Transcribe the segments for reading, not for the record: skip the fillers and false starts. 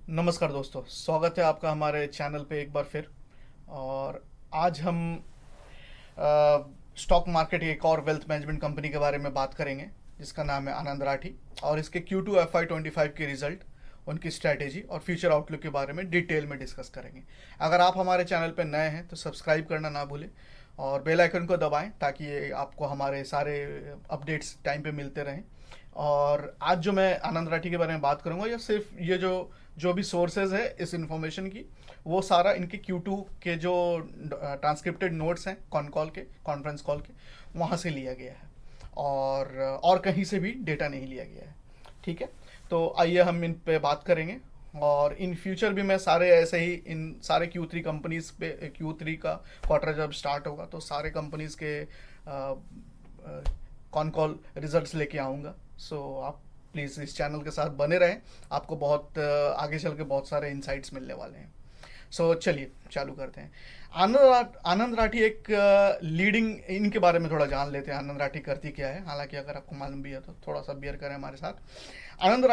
नमस्कार दोस्तों, स्वागत है आपका हमारे चैनल पे एक बार फिर। और आज हम स्टॉक मार्केट की एक और वेल्थ मैनेजमेंट कंपनी के बारे में बात करेंगे जिसका नाम है आनंद राठी। और इसके Q2 FY25 के रिजल्ट, उनकी स्ट्रैटेजी और फ्यूचर आउटलुक के बारे में डिटेल में डिस्कस करेंगे। अगर आप हमारे चैनल पर नए हैं तो सब्सक्राइब करना ना भूलें और बेल आइकन को दबाएं ताकि आपको हमारे सारे अपडेट्स टाइम पे मिलते रहें। और आज जो मैं आनंद राठी के बारे में बात करूंगा, या सिर्फ ये जो जो भी सोर्सेज है इस इंफॉर्मेशन की, वो सारा इनके Q2 के जो ट्रांसक्रिप्टेड नोट्स हैं कॉन्फ्रेंस कॉल के, वहाँ से लिया गया है। और कहीं से भी डेटा नहीं लिया गया है। ठीक है, तो आइए हम इन पे बात करेंगे। और इन फ्यूचर भी मैं सारे ऐसे ही इन सारे Q3 कंपनीज पे, Q3 का क्वार्टर जब स्टार्ट होगा तो सारे कंपनीज के कॉन कॉल रिजल्ट्स लेके आऊँगा। सो आप प्लीज़ इस चैनल के साथ बने रहें, आपको बहुत आगे चल के बहुत सारे इंसाइट्स मिलने वाले हैं। सो चलिए चालू करते हैं। आनंद राठी एक लीडिंग, इनके बारे में थोड़ा जान लेते हैं आनंद राठी करती क्या है। हालांकि अगर आपको मालूम भी है तो थोड़ा सा बियर करें हमारे साथ। आनंद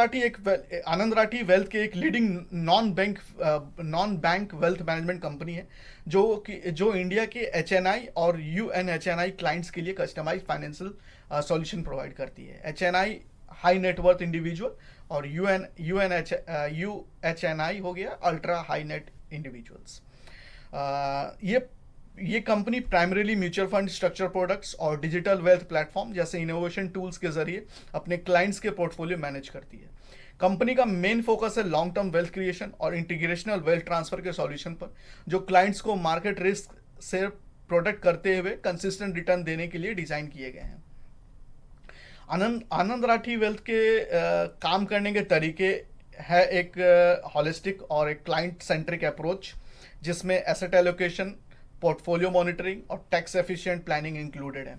राठी वेल्थ के एक leading non bank wealth management company है जो इंडिया के HNI और UNHNI क्लाइंट्स के लिए कस्टमाइज फाइनेंशियल सॉल्यूशन प्रोवाइड करती है। HNI हाई नेटवर्थ इंडिविजुअल, और UHNI हो गया अल्ट्रा हाई नेट इंडिविजुअल्स। ये company primarily mutual fund, structure products और डिजिटल वेल्थ प्लेटफॉर्म जैसे इनोवेशन टूल्स के जरिए अपने क्लाइंट्स के पोर्टफोलियो मैनेज करती है। कंपनी का मेन फोकस है लॉन्ग टर्म वेल्थ क्रिएशन और इंटीग्रेशनल वेल्थ ट्रांसफर के सॉल्यूशन पर, जो क्लाइंट्स को मार्केट रिस्क से प्रोटेक्ट करते हुए कंसिस्टेंट रिटर्न देने के लिए डिजाइन किए गए हैं। आनंद राठी वेल्थ के काम करने के तरीके है एक हॉलिस्टिक और एक क्लाइंट सेंट्रिक अप्रोच, जिसमें एसेट एलोकेशन, पोर्टफोलियो मॉनिटरिंग और टैक्स एफिशिएंट प्लानिंग इंक्लूडेड है।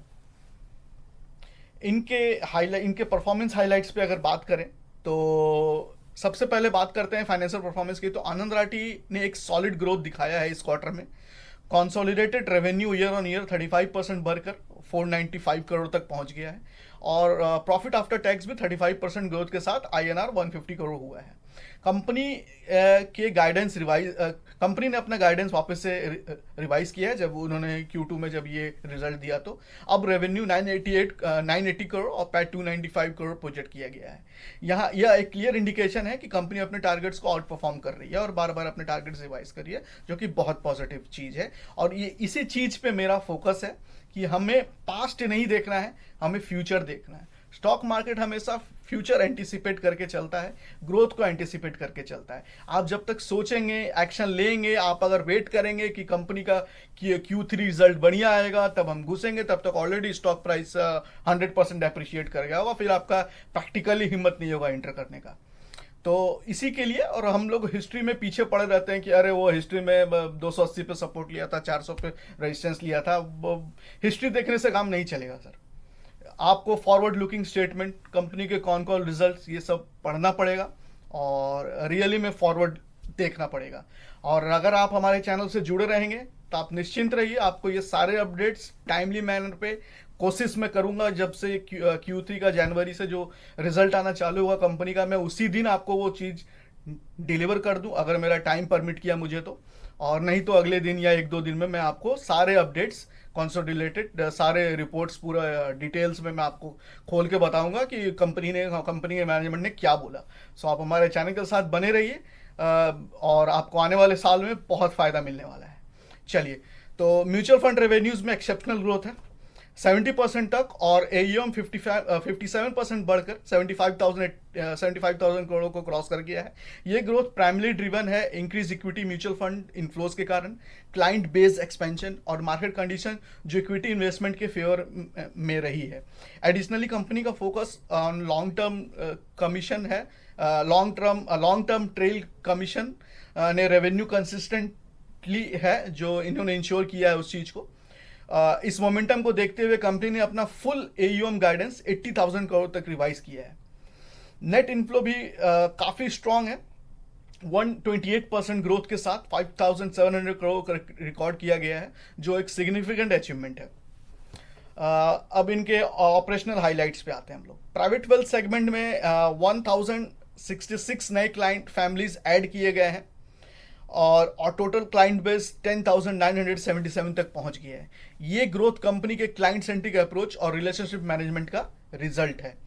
इनके परफॉर्मेंस हाइलाइट्स पे अगर बात करें तो सबसे पहले बात करते हैं फाइनेंशियल परफॉर्मेंस की। तो आनंद राठी ने एक सॉलिड ग्रोथ दिखाया है इस क्वार्टर में। Consolidated revenue year on year 35% बढ़कर 495 करोड़ तक पहुंच गया है। और प्रॉफिट आफ्टर टैक्स भी 35% ग्रोथ के साथ INR 150 करोड़ हुआ है। कंपनी के गाइडेंस रिवाइज कंपनी ने अपना गाइडेंस वापस से रिवाइज किया है जब उन्होंने Q2 में जब ये रिजल्ट दिया। तो अब रेवेन्यू 980 करोड़ और पैट 295 करोड़ प्रोजेक्ट किया गया है। यहाँ यह एक क्लियर इंडिकेशन है कि कंपनी अपने टारगेट्स को आउट परफॉर्म कर रही है और बार बार अपने टारगेट्स रिवाइज कर रही है, जो कि बहुत पॉजिटिव चीज़ है। और ये इसी चीज़ पे मेरा फोकस है कि हमें पास्ट नहीं देखना है, हमें फ्यूचर देखना है। स्टॉक मार्केट हमेशा फ्यूचर एंटिसिपेट करके चलता है, ग्रोथ को एंटिसिपेट करके चलता है। आप जब तक सोचेंगे, एक्शन लेंगे, आप अगर वेट करेंगे कि कंपनी का Q3 रिजल्ट बढ़िया आएगा तब हम घुसेंगे, तब तक ऑलरेडी स्टॉक प्राइस 100% अप्रिशिएट कर गया होगा, फिर आपका प्रैक्टिकली हिम्मत नहीं होगा एंटर करने का। तो इसी के लिए, और हम लोग हिस्ट्री में पीछे पड़े रहते हैं कि अरे वो हिस्ट्री में 280 पे सपोर्ट लिया था, 400 पे रेजिस्टेंस लिया था। हिस्ट्री देखने से काम नहीं चलेगा सर। आपको फॉरवर्ड लुकिंग स्टेटमेंट, कंपनी के कॉन कॉल रिजल्ट्स, ये सब पढ़ना पड़ेगा और रियली में फॉरवर्ड देखना पड़ेगा। और अगर आप हमारे चैनल से जुड़े रहेंगे तो आप निश्चिंत रहिए, आपको ये सारे अपडेट्स टाइमली मैनर पे कोशिश मैं करूंगा। जब से Q3 का जनवरी से जो रिजल्ट आना चालू हुआ कंपनी का, मैं उसी दिन आपको वो चीज़ डिलीवर कर दूं, अगर मेरा टाइम परमिट किया मुझे तो। और नहीं तो अगले दिन या 1-2 दिन में मैं आपको सारे अपडेट्स कंसोलिडेटेड, सारे रिपोर्ट्स पूरा डिटेल्स में मैं आपको खोल के बताऊंगा कि कंपनी के मैनेजमेंट ने क्या बोला। सो आप हमारे चैनल के साथ बने रहिए और आपको आने वाले साल में बहुत फ़ायदा मिलने वाला है। चलिए, तो म्यूचुअल फंड रेवेन्यूज़ में एक्सेप्शनल ग्रोथ है 70% तक, और AUM 57% बढ़कर 75,000 करोड़ को क्रॉस कर गया है। ये ग्रोथ प्राइमरी ड्रिवन है increase equity mutual fund inflows के कारण, क्लाइंट बेस्ड एक्सपेंशन और मार्केट कंडीशन जो इक्विटी इन्वेस्टमेंट के फेवर में रही है। एडिशनली कंपनी का focus on long term commission है, लॉन्ग टर्म ट्रेल कमीशन ने रेवेन्यू कंसिस्टेंटली है, जो इन्होंने इंश्योर किया है उस चीज़ को। इस मोमेंटम को देखते हुए कंपनी ने अपना फुल AUM गाइडेंस 80,000 करोड़ तक रिवाइज किया है। नेट इनफ्लो भी काफ़ी स्ट्रांग है, 128% ग्रोथ के साथ 5,700 करोड़ का रिकॉर्ड किया गया है, जो एक सिग्निफिकेंट अचीवमेंट है। अब इनके ऑपरेशनल हाइलाइट्स पे आते हैं हम लोग। प्राइवेट वेल्थ सेगमेंट में 1000 66 नए क्लाइंट फैमिलीज ऐड किए गए हैं और टोटल क्लाइंट बेस 10,977 तक पहुंच गया है। ये ग्रोथ कंपनी के क्लाइंट सेंट्रिक अप्रोच और रिलेशनशिप मैनेजमेंट का रिजल्ट है।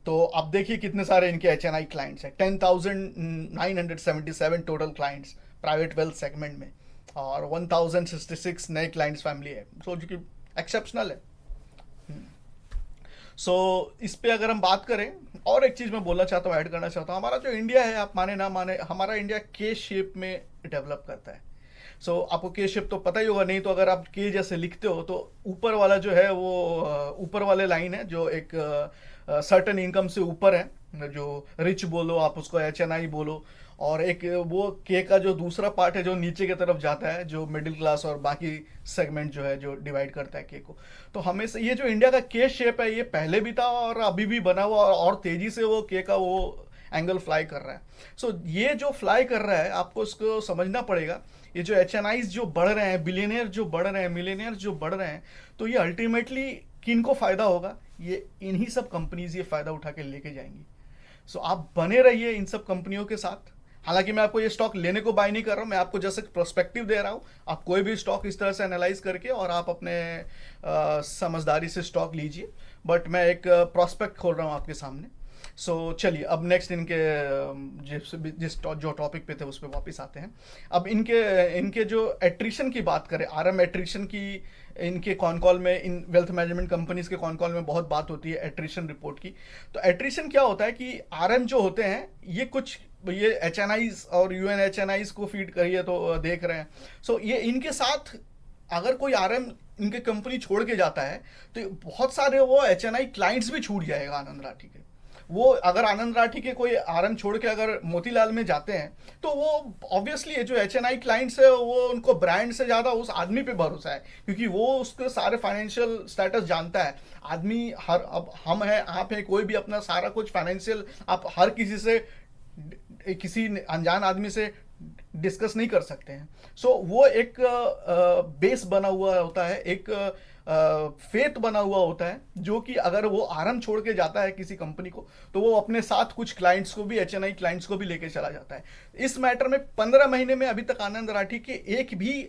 तो अब देखिए कितने सारे इनके HNI क्लाइंट्स हैं, 10,977 total clients private wealth segment में, और 1,066 नए क्लाइंट्स फैमिली है, जो कि एक्सेप्शनल है। सो इस पे अगर हम बात करें, और एक चीज़ मैं बोलना चाहता हूँ, ऐड करना चाहता हूँ, हमारा जो इंडिया है, आप माने ना माने, हमारा इंडिया के शेप में डेवलप करता है। आपको के शेप तो पता ही होगा, नहीं तो अगर आप के जैसे लिखते हो तो ऊपर वाला जो है वो ऊपर वाले लाइन है जो एक सर्टन इनकम से ऊपर है, जो रिच बोलो आप उसको, HNI बोलो, और एक वो के का जो दूसरा पार्ट है जो नीचे की तरफ जाता है, जो मिडिल क्लास और बाकी सेगमेंट जो है जो डिवाइड करता है के को। तो हमें से ये जो इंडिया का के शेप है, ये पहले भी था और अभी भी बना हुआ, और तेजी से वो के का वो एंगल फ्लाई कर रहा है। ये जो फ्लाई कर रहा है, आपको उसको समझना पड़ेगा। ये जो HNIs जो बढ़ रहे हैं, बिलियनियर जो बढ़ रहे हैं, मिलियनियर जो बढ़ रहे हैं, तो ये अल्टीमेटली किन को फायदा होगा? ये इन्हीं सब कंपनीज ये फायदा उठा के लेके जाएंगी। आप बने रहिए इन सब कंपनियों के साथ। हालांकि मैं आपको ये स्टॉक लेने को बाय नहीं कर रहा हूं, मैं आपको जैसे प्रोस्पेक्टिव दे रहा हूं। आप कोई भी स्टॉक इस तरह से एनालाइज करके और आप अपने समझदारी से स्टॉक लीजिए, बट मैं एक प्रोस्पेक्ट खोल रहा हूं आपके सामने। चलिए अब नेक्स्ट इनके जो टॉपिक पे थे उस पर वापस आते हैं। अब इनके जो एट्रिशन की बात करें, RM एट्रिशन की, इनके कॉन कॉल में, इन वेल्थ मैनेजमेंट कंपनीज के कॉन कॉल में बहुत बात होती है एट्रिशन रिपोर्ट की। तो एट्रिशन क्या होता है कि RM जो होते हैं, ये HNIs और UNHNIs को फीड करिए तो देख रहे हैं। ये इनके साथ अगर कोई RM इनके कंपनी छोड़ के जाता है तो बहुत सारे वो HNI क्लाइंट्स भी छूट जाएगा आनंद राठी के। वो अगर आनंद राठी के कोई RM छोड़ के अगर मोतीलाल में जाते हैं तो वो ऑब्वियसली जो HNI क्लाइंट्स है वो उनको ब्रांड से ज़्यादा उस आदमी पे भरोसा है, क्योंकि वो उसके सारे फाइनेंशियल स्टेटस जानता है। आदमी अब हम हैं, आप हैं, कोई भी अपना सारा कुछ फाइनेंशियल आप हर किसी से, किसी अनजान आदमी से डिस्कस नहीं कर सकते हैं। वो एक बेस बना हुआ होता है, एक फेथ बना हुआ होता है, जो कि अगर वो RM छोड़ के जाता है किसी कंपनी को तो वो अपने साथ कुछ क्लाइंट्स को भी, HNI क्लाइंट्स को भी लेके चला जाता है। इस मैटर में 15 महीने में अभी तक आनंद राठी के एक भी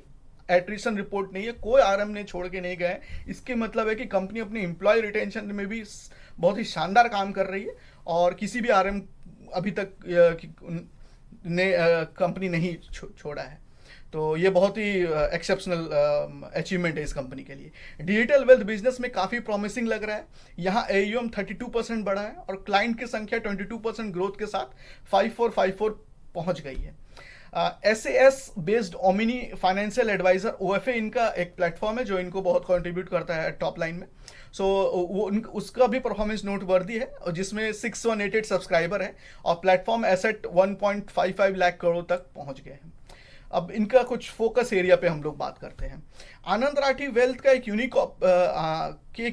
एट्रिशन रिपोर्ट नहीं है, कोई RM ने छोड़ के नहीं गए। इसके मतलब है कि कंपनी अपनी एम्प्लॉय रिटेंशन में भी बहुत ही शानदार काम कर रही है, और किसी भी RM अभी तक ने कंपनी नहीं छोड़ा है। तो ये बहुत ही एक्सेप्शनल अचीवमेंट है इस कंपनी के लिए। डिजिटल वेल्थ बिजनेस में काफ़ी प्रॉमिसिंग लग रहा है। यहाँ AUM 32% बढ़ा है और क्लाइंट की संख्या 22% ग्रोथ के साथ 5454 पहुंच गई है। SAS based omni financial advisor, OFA इनका एक प्लेटफॉर्म है जो इनको बहुत कंट्रीब्यूट करता है टॉप लाइन में। वो उसका भी परफॉर्मेंस नोटवर्दी है, और जिसमें 6188 सब्सक्राइबर है और प्लेटफॉर्म एसेट 1.55 लाख करोड़ तक पहुंच गए हैं। अब इनका कुछ फोकस एरिया पे हम लोग बात करते हैं। आनंद राठी वेल्थ का एक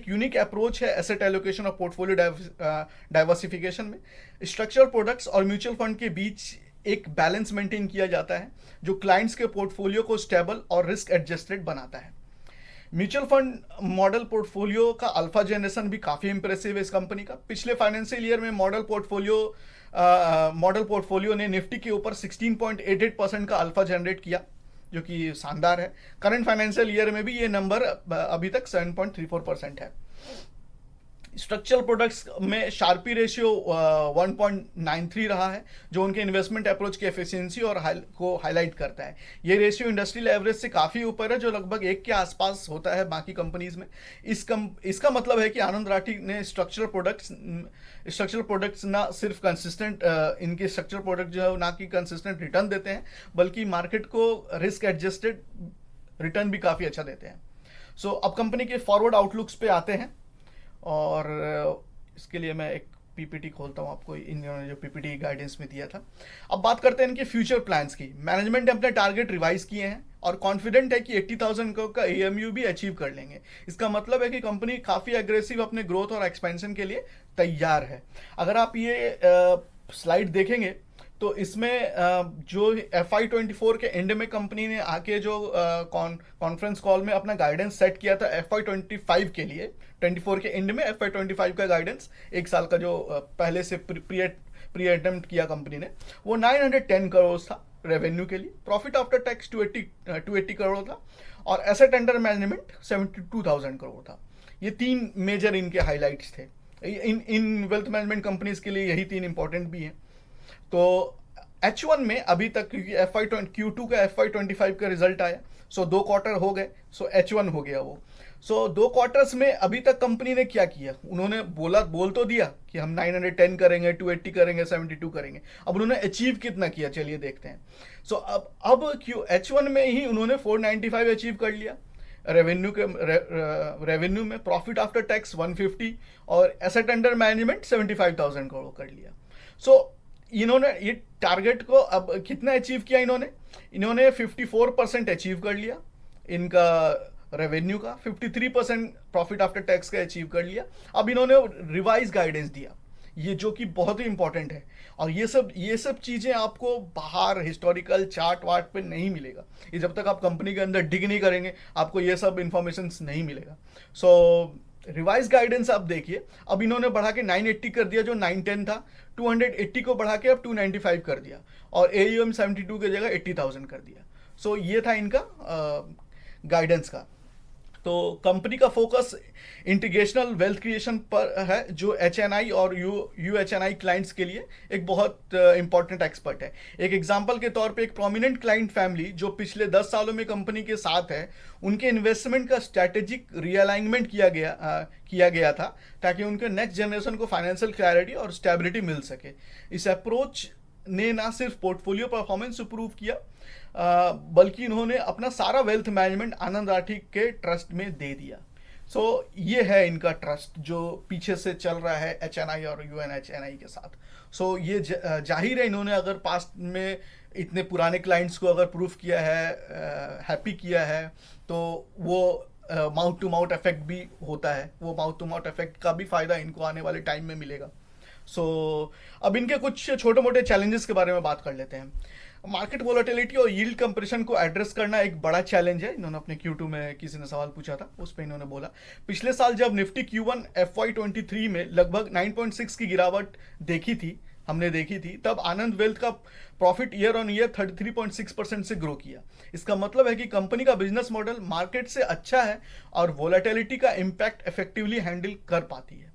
यूनिक अप्रोच है एसेट एलोकेशन और पोर्टफोलियो डाइवर्सिफिकेशन में। स्ट्रक्चरल प्रोडक्ट्स और म्यूचुअल फंड के बीच एक बैलेंस मेंटेन किया जाता है, जो क्लाइंट्स के पोर्टफोलियो को स्टेबल और रिस्क एडजस्टेड बनाता है। म्यूचुअल फंड मॉडल पोर्टफोलियो का अल्फा जनरेशन भी काफ़ी इंप्रेसिव है इस कंपनी का। पिछले फाइनेंशियल ईयर में मॉडल पोर्टफोलियो ने निफ्टी के ऊपर 16.88% का अल्फा जनरेट किया, जो कि शानदार है। करंट फाइनेंशियल ईयर में भी ये नंबर अभी तक 7.34% है। स्ट्रक्चरल प्रोडक्ट्स में शार्पी रेशियो 1.93 रहा है, जो उनके इन्वेस्टमेंट अप्रोच की एफिशिएंसी और को हाईलाइट करता है। ये रेशियो इंडस्ट्रियल एवरेज से काफ़ी ऊपर है, जो लगभग 1 के आसपास होता है बाकी कंपनीज में। इसका मतलब है कि आनंद राठी ने स्ट्रक्चरल प्रोडक्ट्स ना सिर्फ कंसिस्टेंट, इनके स्ट्रक्चरल प्रोडक्ट जो है ना कि कंसिस्टेंट रिटर्न देते हैं, बल्कि मार्केट को रिस्क एडजस्टेड रिटर्न भी काफ़ी अच्छा देते हैं। अब कंपनी के फॉरवर्ड आउटलुक्स पे आते हैं, और इसके लिए मैं एक PPT खोलता हूँ आपको, इन्होंने जो PPT गाइडेंस में दिया था। अब बात करते हैं इनके फ्यूचर प्लान्स की। मैनेजमेंट ने अपने टारगेट रिवाइज किए हैं और कॉन्फिडेंट है कि 80,000 करोड़ का AMU भी अचीव कर लेंगे। इसका मतलब है कि कंपनी काफ़ी एग्रेसिव अपने ग्रोथ और एक्सपेंशन के लिए तैयार है। अगर आप ये स्लाइड देखेंगे तो इसमें जो FY24 के एंड में कंपनी ने आके जो कॉन्फ्रेंस कॉल में अपना गाइडेंस सेट किया था FY25 के लिए, 24 के एंड में FY25 का गाइडेंस, एक साल का जो पहले से प्री अटेम्प्ट किया कंपनी ने, वो 910 करोड़ था रेवेन्यू के लिए, प्रॉफिट आफ्टर टैक्स 280 करोड़ था, और एसेट अंडर मैनेजमेंट 72,000 करोड़ था। ये तीन मेजर इनके हाईलाइट्स थे। इन वेल्थ मैनेजमेंट कंपनीज के लिए यही तीन इंपॉर्टेंट भी हैं। तो H1 में अभी तक, क्योंकि Q2 का FY25 का रिजल्ट आया, सो 2 क्वार्टर हो गए, सो H1 हो गया वो। सो 2 क्वार्टर्स में अभी तक कंपनी ने क्या किया, उन्होंने बोल तो दिया कि हम 910 करेंगे, 280 करेंगे, 72 करेंगे। अब उन्होंने अचीव कितना किया, चलिए देखते हैं। सो अब H1 में ही उन्होंने 495 अचीव कर लिया रेवेन्यू में, प्रॉफिट आफ्टर टैक्स 150, और एसेट अंडर मैनेजमेंट 75,000 करोड़ कर लिया। सो इन्होंने ये टारगेट को अब कितना अचीव किया, इन्होंने 54% अचीव कर लिया इनका रेवेन्यू का, 53% प्रॉफिट आफ्टर टैक्स का अचीव कर लिया। अब इन्होंने रिवाइज गाइडेंस दिया, ये जो कि बहुत ही इंपॉर्टेंट है, और ये सब चीज़ें आपको बाहर हिस्टोरिकल चार्ट वार्ट पे नहीं मिलेगा। ये जब तक आप कंपनी के अंदर डिग नहीं करेंगे, आपको ये सब इंफॉर्मेशन नहीं मिलेगा। सो रिवाइज गाइडेंस आप देखिए, अब इन्होंने बढ़ा के 980 कर दिया, जो 910 था, 280 को बढ़ा के अब 295 कर दिया, और AUM 72 की जगह 80,000 कर दिया। सो ये था इनका गाइडेंस का। तो कंपनी का फोकस इंटीग्रेशनल वेल्थ क्रिएशन पर है, जो HNI और UHNI क्लाइंट्स के लिए एक बहुत इंपॉर्टेंट एक्सपर्ट है। एक एग्जांपल के तौर पे, एक प्रोमिनेंट क्लाइंट फैमिली जो पिछले 10 सालों में कंपनी के साथ है, उनके इन्वेस्टमेंट का स्ट्रैटेजिक रीअलाइनमेंट किया गया था, ताकि उनके नेक्स्ट जनरेशन को फाइनेंशियल क्लैरिटी और स्टेबिलिटी मिल सके। इस अप्रोच ने ना सिर्फ पोर्टफोलियो परफॉर्मेंस इंप्रूव किया, बल्कि इन्होंने अपना सारा वेल्थ मैनेजमेंट आनंद राठी के ट्रस्ट में दे दिया। सो ये है इनका ट्रस्ट जो पीछे से चल रहा है HNI और UNHNI के साथ। सो ये जाहिर है, इन्होंने अगर पास्ट में इतने पुराने क्लाइंट्स को अगर प्रूफ किया है, हैप्पी किया है, तो वो माउथ टू माउथ इफेक्ट भी होता है, वो माउथ टू माउथ इफेक्ट का भी फ़ायदा इनको आने वाले टाइम में मिलेगा। सो अब इनके कुछ छोटे मोटे चैलेंजेस के बारे में बात कर लेते हैं। मार्केट वोलेटिलिटी और यील्ड कंप्रेशन को एड्रेस करना एक बड़ा चैलेंज है। इन्होंने अपने Q2 में किसी ने सवाल पूछा था, उस पर इन्होंने बोला, पिछले साल जब निफ्टी Q1 FY23 में लगभग 9.6 की गिरावट हमने देखी थी, तब आनंद वेल्थ का प्रॉफिट ईयर ऑन ईयर 33.6% से ग्रो किया। इसका मतलब है कि कंपनी का बिजनेस मॉडल मार्केट से अच्छा है और वोलेटिलिटी का इम्पैक्ट इफेक्टिवली हैंडल कर पाती है।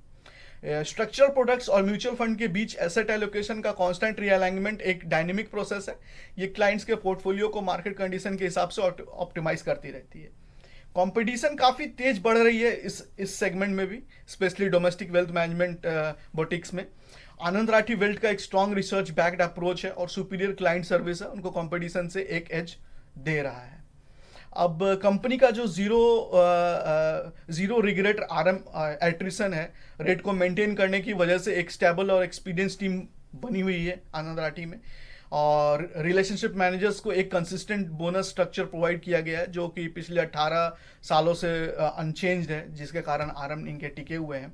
स्ट्रक्चरल प्रोडक्ट्स और म्यूचुअल फंड के बीच एसेट एलोकेशन का कांस्टेंट रीअलाइनमेंट एक डायनेमिक प्रोसेस है। ये क्लाइंट्स के पोर्टफोलियो को मार्केट कंडीशन के हिसाब से ऑप्टिमाइज करती रहती है। कंपटीशन काफ़ी तेज बढ़ रही है इस सेगमेंट में भी, specially domestic wealth management boutiques में। आनंद राठी वेल्थ का एक स्ट्रॉन्ग रिसर्च बैक्ड अप्रोच है और सुपीरियर क्लाइंट सर्विस है, उनको कंपटीशन से एक एज दे रहा है। अब कंपनी का जो जीरो रिग्रेट एट्रिशन है रेट को मेंटेन करने की वजह से एक स्टेबल और एक्सपीरियंस टीम बनी हुई है आनंद राठी में, और रिलेशनशिप मैनेजर्स को एक कंसिस्टेंट बोनस स्ट्रक्चर प्रोवाइड किया गया है, जो कि पिछले 18 सालों से अनचेंज्ड है, जिसके कारण RM इनके टिके हुए हैं।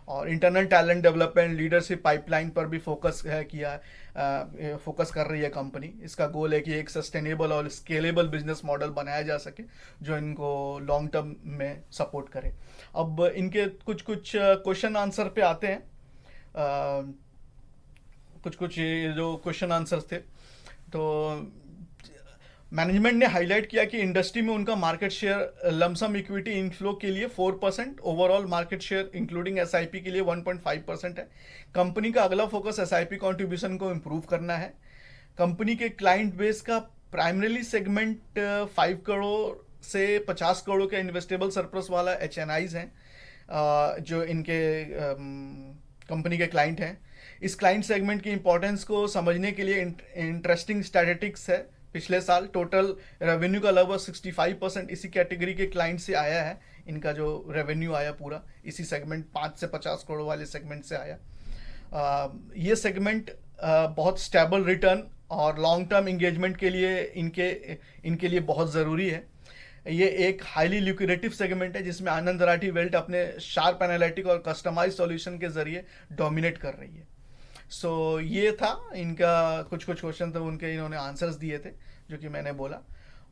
और internal talent development, leadership pipeline पर भी फोकस कर रही है कंपनी। इसका गोल है कि एक सस्टेनेबल और स्केलेबल बिजनेस मॉडल बनाया जा सके, जो इनको लॉन्ग टर्म में सपोर्ट करे। अब इनके कुछ क्वेश्चन आंसर पे आते हैं। कुछ जो क्वेश्चन आंसर्स थे, तो मैनेजमेंट ने हाईलाइट किया कि इंडस्ट्री में उनका market share lump sum equity inflow के लिए 4%, overall market share including SIP के लिए 1.5% है। कंपनी का अगला फोकस SIP कंट्रीब्यूशन को इम्प्रूव करना है। कंपनी के क्लाइंट बेस का प्राइमरीली सेगमेंट 5 करोड़ से 50 करोड़ के इन्वेस्टेबल सरप्लस वाला HNIs हैं, जो इनके कंपनी के क्लाइंट हैं। इस क्लाइंट सेगमेंट की इंपॉर्टेंस को समझने के लिए इंटरेस्टिंग स्टैटिस्टिक्स है। पिछले साल टोटल रेवेन्यू का लगभग 65% इसी कैटेगरी के क्लाइंट से आया है। इनका जो रेवेन्यू आया पूरा इसी सेगमेंट 5 से 50 करोड़ वाले सेगमेंट से आया। ये सेगमेंट बहुत स्टेबल रिटर्न और लॉन्ग टर्म इंगेजमेंट के लिए इनके लिए बहुत ज़रूरी है। ये एक हाईली ल्यूक्रेटिव सेगमेंट है, जिसमें आनंद राठी वेल्थ अपने शार्प एनालिटिक और कस्टमाइज सॉल्यूशन के जरिए डोमिनेट कर रही है। सो ये था इनका कुछ क्वेश्चन थे, उनके इन्होंने आंसर्स दिए थे जो कि मैंने बोला।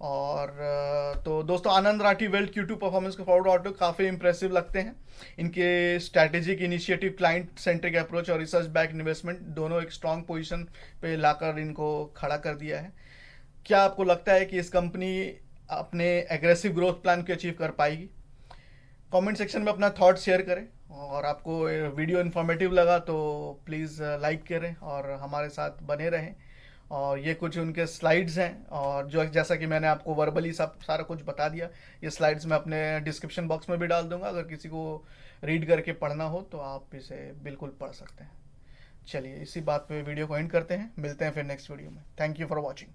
और तो दोस्तों आनंद राठी वेल्थ Q2 परफॉर्मेंस के फॉरवर्ड आउटलुक काफ़ी इंप्रेसिव लगते हैं। इनके strategic initiative, client centric approach और रिसर्च बैक इन्वेस्टमेंट दोनों एक स्ट्रांग पोजीशन पे लाकर इनको खड़ा कर दिया है। क्या आपको लगता है कि इस कंपनी अपने एग्रेसिव ग्रोथ प्लान को अचीव कर पाएगी? कमेंट सेक्शन में अपना थॉट शेयर करें, और आपको वीडियो इन्फॉर्मेटिव लगा तो प्लीज़ लाइक करें और हमारे साथ बने रहें। और ये कुछ उनके स्लाइड्स हैं, और जो जैसा कि मैंने आपको वर्बली सब सारा कुछ बता दिया, ये स्लाइड्स मैं अपने डिस्क्रिप्शन बॉक्स में भी डाल दूंगा। अगर किसी को रीड करके पढ़ना हो तो आप इसे बिल्कुल पढ़ सकते हैं। चलिए इसी बात पे वीडियो को एंड करते हैं, मिलते हैं फिर नेक्स्ट वीडियो में। Thank you for watching.